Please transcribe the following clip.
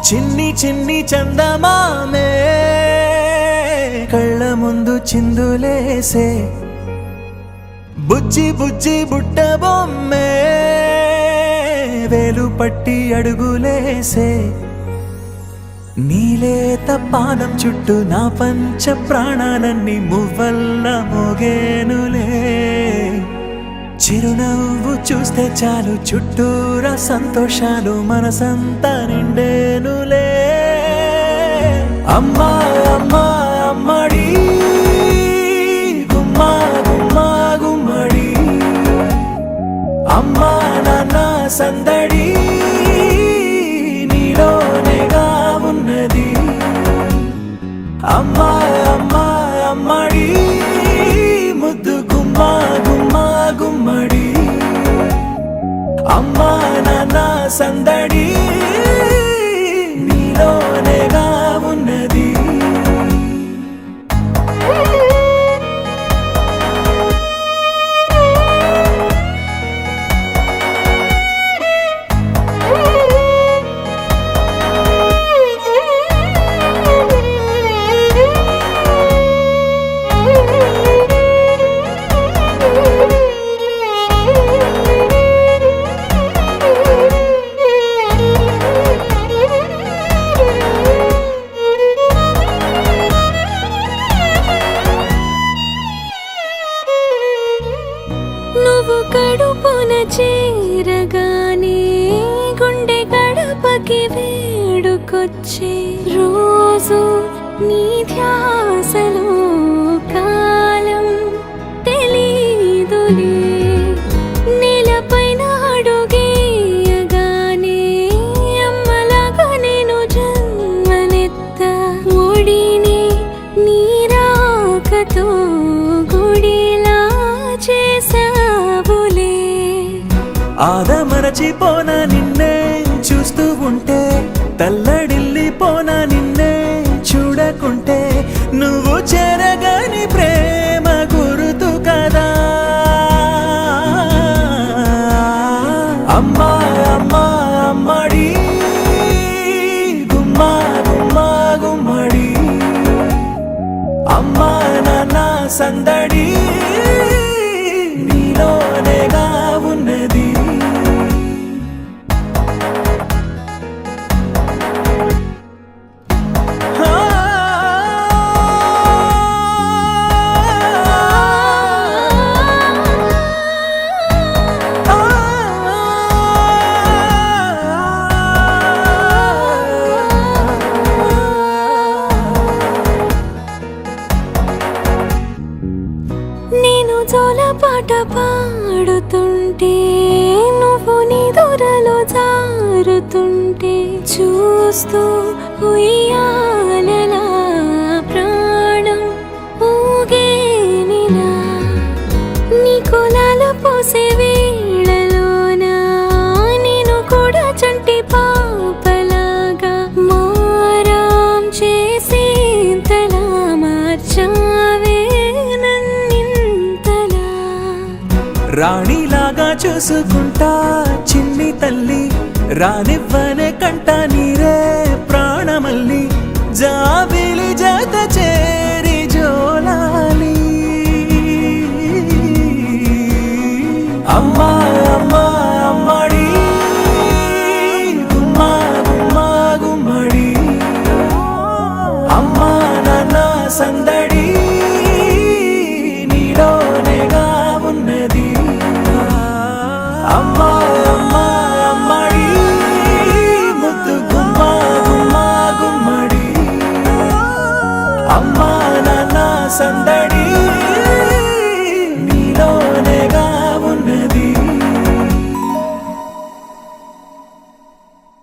చిన్ని చిన్ని చందమామే కళ్ళ ముందు చిందులేసే బుజ్జి బుజ్జి బుట్ట బొమ్మే వేలు పట్టి అడుగులేసే నీలేత పానం చుట్టూ నా పంచ ప్రాణాలన్నీ మువ్వల్ల మోగేనులే చిరునవ్వు చూస్తే చాలు చుట్టూరా సంతోషాలు మనసంతా నిండేనులే అమ్మా అమ్మా అమ్మడి గుమ్మా గుమ్మా గుమ్మడి అమ్మా నాన్న సందడి నీలోనేగా ఉన్నది అమ్మా అమ్మా అమ్మడి ముద్దు గుమ్మా గుమ్మా గుమ్మడి అమ్మా నాన్న సందడి నీలోనేగా ఉన్నది కడుపున చేరగానే గుండె గడపకి వేడుకొచ్చే రోజు నీ ధ్యాసలో కాలం తెలీదులే నేలపైన అడుగేయగానే అమ్మలాగా నేను జన్మనెత్త ఒడిని నీ రాకతో గుడిలా చేసా ఆదమరచిపోనా నిన్నే చూస్తూ ఉంటే తల్లడిల్లిపోనా నిన్నే చూడకుంటే నువ్వు చెరగని ప్రేమ గురుతు కదా అమ్మా అమ్మా అమ్మడి గుమ్మా గుమ్మా గుమ్మడి అమ్మా నాన్న సందడి నీలోనేగా ఉన్నది నేను జోలపాట పాడుతుంటే నువ్వు నీ దూరలో జారుతుంటే చూస్తూ ఉయ్యాలలా ప్రాణం ఊగేనిలా నీ కులాలు పోసే వేళలోనా నేను కూడా చంటి పాపలాగా మారాం చేసేంతలా మార్చావే రాణిలాగా చూసుకుంటా చిన్ని తల్లి రానివ్వనే కంట నీరే ప్రాణమల్లి జాబిలి జత చేరి జోలాలి అమ్మా అమ్మా అమ్మడి గుమ్మా గుమ్మా గుమ్మడి అమ్మా నాన్న సందడి నీలోనేగా ఉన్నది అమ్మా అమ్మా అమ్మడి ముద్దు గుమ్మా గుమ్మా గుమ్మడి అమ్మా నాన్న సందడి